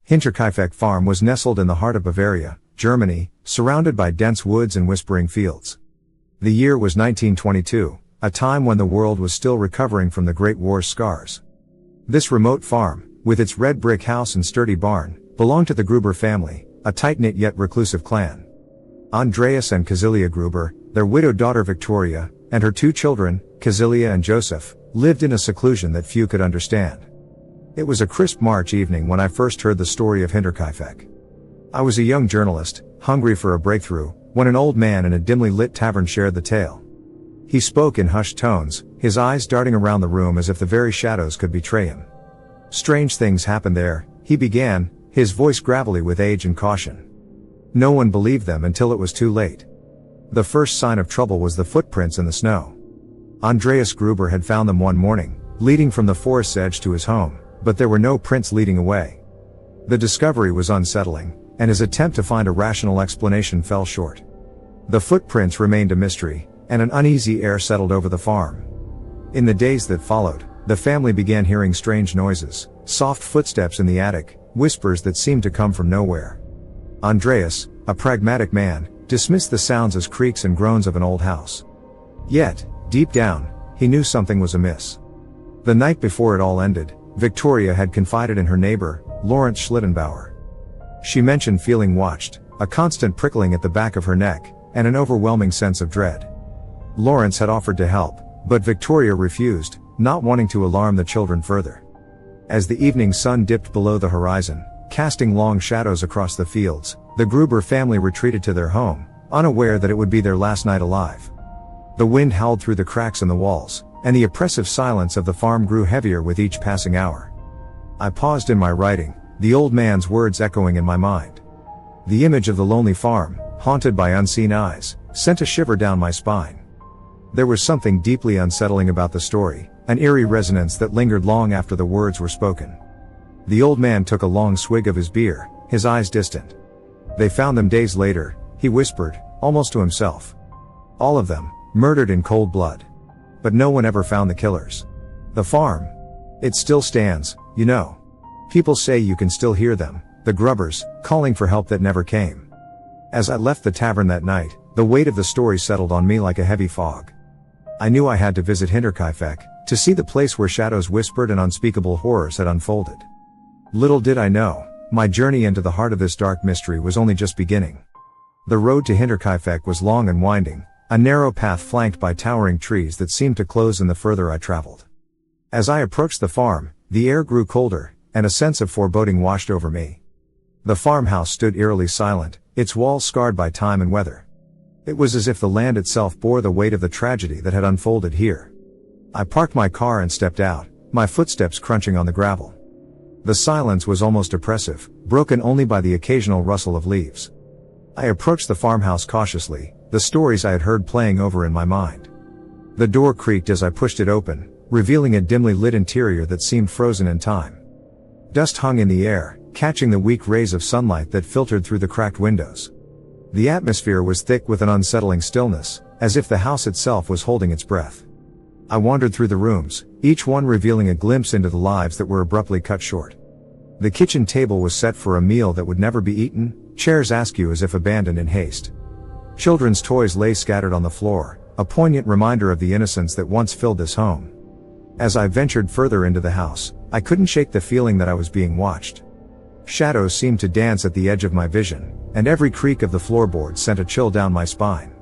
Hinterkaifeck farm was nestled in the heart of Bavaria, Germany, surrounded by dense woods and whispering fields. The year was 1922, a time when the world was still recovering from the Great War's scars. This remote farm, with its red brick house and sturdy barn, belonged to the Gruber family, a tight-knit yet reclusive clan. Andreas and Kazilia Gruber, their widowed daughter Victoria, and her two children, Kazilia and Joseph, lived in a seclusion that few could understand. It was a crisp March evening when I first heard the story of Hinterkaifeck. I was a young journalist, hungry for a breakthrough, when an old man in a dimly lit tavern shared the tale. He spoke in hushed tones, his eyes darting around the room as if the very shadows could betray him. Strange things happened there, he began, his voice gravelly with age and caution. No one believed them until it was too late. The first sign of trouble was the footprints in the snow. Andreas Gruber had found them one morning, leading from the forest's edge to his home, but there were no prints leading away. The discovery was unsettling, and his attempt to find a rational explanation fell short. The footprints remained a mystery, and an uneasy air settled over the farm. In the days that followed, the family began hearing strange noises, soft footsteps in the attic, whispers that seemed to come from nowhere. Andreas, a pragmatic man, dismissed the sounds as creaks and groans of an old house. Yet, deep down, he knew something was amiss. The night before it all ended, Victoria had confided in her neighbor, Lawrence Schlittenbauer. She mentioned feeling watched, a constant prickling at the back of her neck, and an overwhelming sense of dread. Lawrence had offered to help, but Victoria refused, not wanting to alarm the children further. As the evening sun dipped below the horizon, casting long shadows across the fields, the Gruber family retreated to their home, unaware that it would be their last night alive. The wind howled through the cracks in the walls, and the oppressive silence of the farm grew heavier with each passing hour. I paused in my writing, the old man's words echoing in my mind. The image of the lonely farm, haunted by unseen eyes, sent a shiver down my spine. There was something deeply unsettling about the story, an eerie resonance that lingered long after the words were spoken. The old man took a long swig of his beer, his eyes distant. They found them days later, he whispered, almost to himself. All of them, murdered in cold blood. But no one ever found the killers. The farm. It still stands, you know. People say you can still hear them, the Grubbers, calling for help that never came. As I left the tavern that night, the weight of the story settled on me like a heavy fog. I knew I had to visit Hinterkaifeck, to see the place where shadows whispered and unspeakable horrors had unfolded. Little did I know, my journey into the heart of this dark mystery was only just beginning. The road to Hinterkaifeck was long and winding, a narrow path flanked by towering trees that seemed to close in the further I traveled. As I approached the farm, the air grew colder, and a sense of foreboding washed over me. The farmhouse stood eerily silent, its walls scarred by time and weather. It was as if the land itself bore the weight of the tragedy that had unfolded here. I parked my car and stepped out, my footsteps crunching on the gravel. The silence was almost oppressive, broken only by the occasional rustle of leaves. I approached the farmhouse cautiously, the stories I had heard playing over in my mind. The door creaked as I pushed it open, revealing a dimly lit interior that seemed frozen in time. Dust hung in the air, catching the weak rays of sunlight that filtered through the cracked windows. The atmosphere was thick with an unsettling stillness, as if the house itself was holding its breath. I wandered through the rooms, each one revealing a glimpse into the lives that were abruptly cut short. The kitchen table was set for a meal that would never be eaten, chairs askew as if abandoned in haste. Children's toys lay scattered on the floor, a poignant reminder of the innocence that once filled this home. As I ventured further into the house, I couldn't shake the feeling that I was being watched. Shadows seemed to dance at the edge of my vision, and every creak of the floorboards sent a chill down my spine.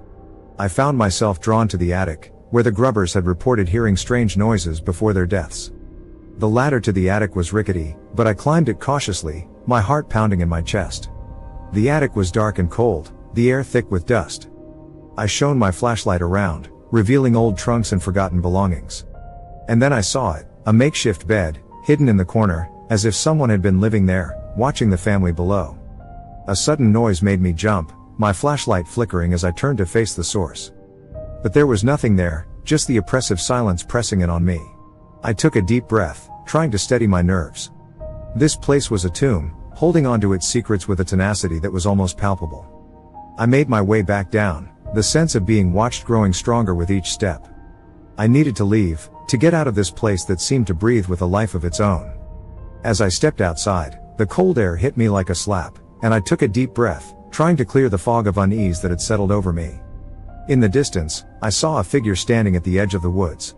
I found myself drawn to the attic, where the Grubbers had reported hearing strange noises before their deaths. The ladder to the attic was rickety, but I climbed it cautiously, my heart pounding in my chest. The attic was dark and cold, the air thick with dust. I shone my flashlight around, revealing old trunks and forgotten belongings. And then I saw it, a makeshift bed, hidden in the corner, as if someone had been living there, watching the family below. A sudden noise made me jump, my flashlight flickering as I turned to face the source. But there was nothing there, just the oppressive silence pressing in on me. I took a deep breath, trying to steady my nerves. This place was a tomb, holding on to its secrets with a tenacity that was almost palpable. I made my way back down, the sense of being watched growing stronger with each step. I needed to leave, to get out of this place that seemed to breathe with a life of its own. As I stepped outside, The cold air hit me like a slap, and I took a deep breath, trying to clear the fog of unease that had settled over me. In the distance, I saw a figure standing at the edge of the woods.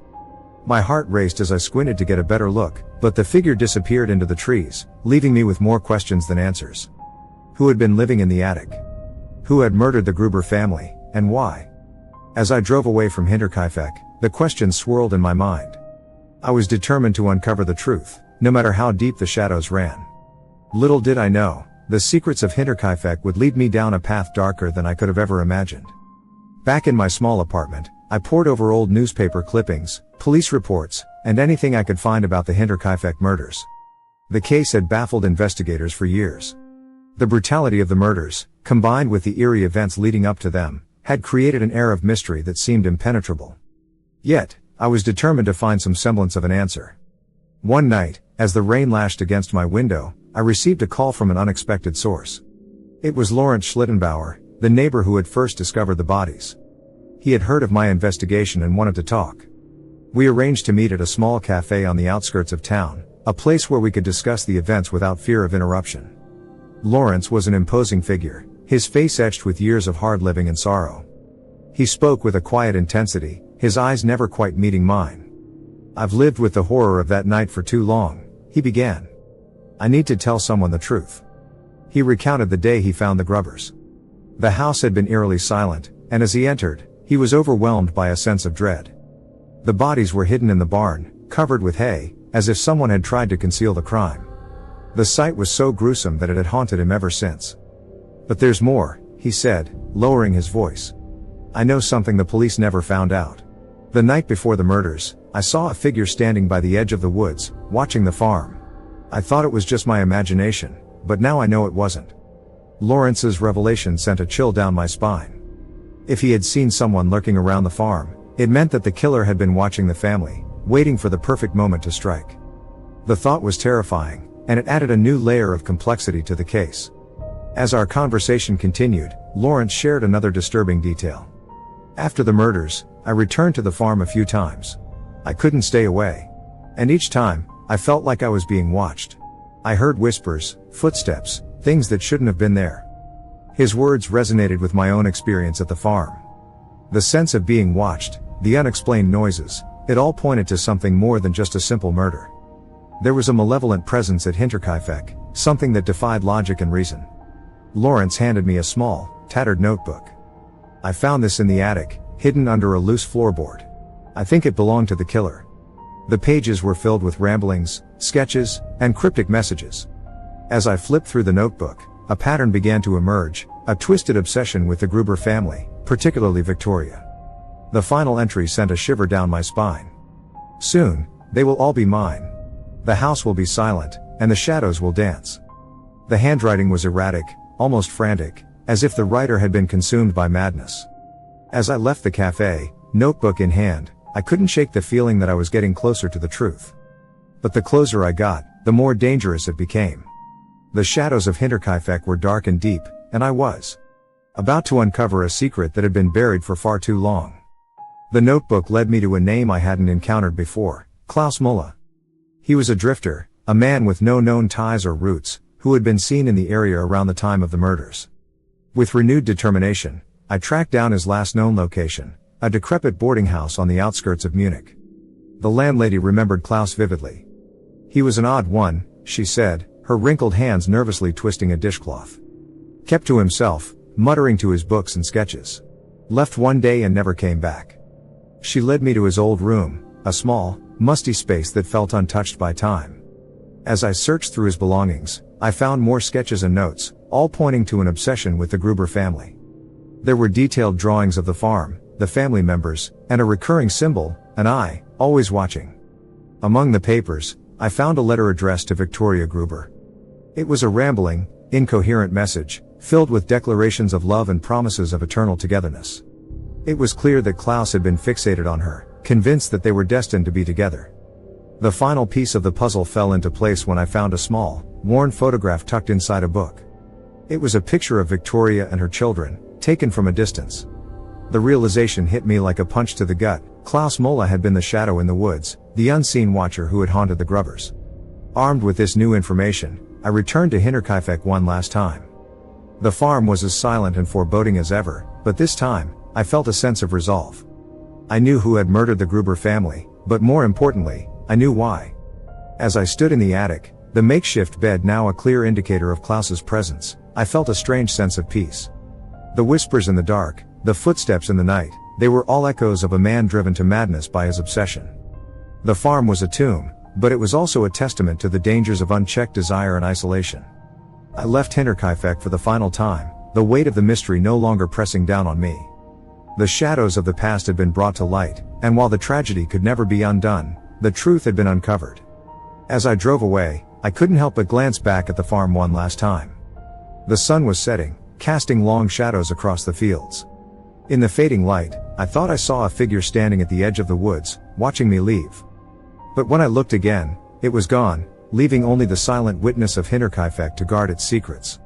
My heart raced as I squinted to get a better look, but the figure disappeared into the trees, leaving me with more questions than answers. Who had been living in the attic? Who had murdered the Gruber family, and why? As I drove away from Hinterkaifeck, the questions swirled in my mind. I was determined to uncover the truth, no matter how deep the shadows ran. Little did I know, the secrets of Hinterkaifeck would lead me down a path darker than I could have ever imagined. Back in my small apartment, I pored over old newspaper clippings, police reports, and anything I could find about the Hinterkaifeck murders. The case had baffled investigators for years. The brutality of the murders, combined with the eerie events leading up to them, had created an air of mystery that seemed impenetrable. Yet, I was determined to find some semblance of an answer. One night, as the rain lashed against my window, I received a call from an unexpected source. It was Lawrence Schlittenbauer, the neighbor who had first discovered the bodies. He had heard of my investigation and wanted to talk. We arranged to meet at a small cafe on the outskirts of town, a place where we could discuss the events without fear of interruption. Lawrence was an imposing figure, his face etched with years of hard living and sorrow. He spoke with a quiet intensity, his eyes never quite meeting mine. "I've lived with the horror of that night for too long," he began. "I need to tell someone the truth." He recounted the day he found the Grubbers. The house had been eerily silent, and as he entered, he was overwhelmed by a sense of dread. The bodies were hidden in the barn, covered with hay, as if someone had tried to conceal the crime. The sight was so gruesome that it had haunted him ever since. "But there's more," he said, lowering his voice. "I know something the police never found out. The night before the murders, I saw a figure standing by the edge of the woods, watching the farm. I thought it was just my imagination, but now I know it wasn't." Lawrence's revelation sent a chill down my spine. If he had seen someone lurking around the farm, it meant that the killer had been watching the family, waiting for the perfect moment to strike. The thought was terrifying, and it added a new layer of complexity to the case. As our conversation continued, Lawrence shared another disturbing detail. "After the murders, I returned to the farm a few times. I couldn't stay away. And each time, I felt like I was being watched. I heard whispers, footsteps, things that shouldn't have been there." His words resonated with my own experience at the farm. The sense of being watched, the unexplained noises, it all pointed to something more than just a simple murder. There was a malevolent presence at Hinterkaifeck, something that defied logic and reason. Lawrence handed me a small, tattered notebook. "I found this in the attic, hidden under a loose floorboard. I think it belonged to the killer." The pages were filled with ramblings, sketches, and cryptic messages. As I flipped through the notebook, a pattern began to emerge, a twisted obsession with the Gruber family, particularly Victoria. The final entry sent a shiver down my spine. "Soon, they will all be mine. The house will be silent, and the shadows will dance." The handwriting was erratic, almost frantic, as if the writer had been consumed by madness. As I left the cafe, notebook in hand, I couldn't shake the feeling that I was getting closer to the truth. But the closer I got, the more dangerous it became. The shadows of Hinterkaifeck were dark and deep, and I was about to uncover a secret that had been buried for far too long. The notebook led me to a name I hadn't encountered before, Klaus Muller. He was a drifter, a man with no known ties or roots, who had been seen in the area around the time of the murders. With renewed determination, I tracked down his last known location, a decrepit boarding house on the outskirts of Munich. The landlady remembered Klaus vividly. "He was an odd one," she said, her wrinkled hands nervously twisting a dishcloth. "Kept to himself, muttering to his books and sketches. Left one day and never came back." She led me to his old room, a small, musty space that felt untouched by time. As I searched through his belongings, I found more sketches and notes, all pointing to an obsession with the Gruber family. There were detailed drawings of the farm, the family members, and a recurring symbol, an eye, always watching. Among the papers, I found a letter addressed to Victoria Gruber. It was a rambling, incoherent message, filled with declarations of love and promises of eternal togetherness. It was clear that Klaus had been fixated on her, convinced that they were destined to be together. The final piece of the puzzle fell into place when I found a small, worn photograph tucked inside a book. It was a picture of Victoria and her children, taken from a distance. The realization hit me like a punch to the gut. Klaus Muller had been the shadow in the woods, the unseen watcher who had haunted the Grubbers. Armed with this new information, I returned to Hinterkaifeck one last time. The farm was as silent and foreboding as ever, but this time, I felt a sense of resolve. I knew who had murdered the Gruber family, but more importantly, I knew why. As I stood in the attic, the makeshift bed now a clear indicator of Klaus's presence, I felt a strange sense of peace. The whispers in the dark, the footsteps in the night, they were all echoes of a man driven to madness by his obsession. The farm was a tomb, but it was also a testament to the dangers of unchecked desire and isolation. I left Hinterkaifeck for the final time, the weight of the mystery no longer pressing down on me. The shadows of the past had been brought to light, and while the tragedy could never be undone, the truth had been uncovered. As I drove away, I couldn't help but glance back at the farm one last time. The sun was setting, casting long shadows across the fields. In the fading light, I thought I saw a figure standing at the edge of the woods, watching me leave. But when I looked again, it was gone, leaving only the silent witness of Hinterkaifeck to guard its secrets.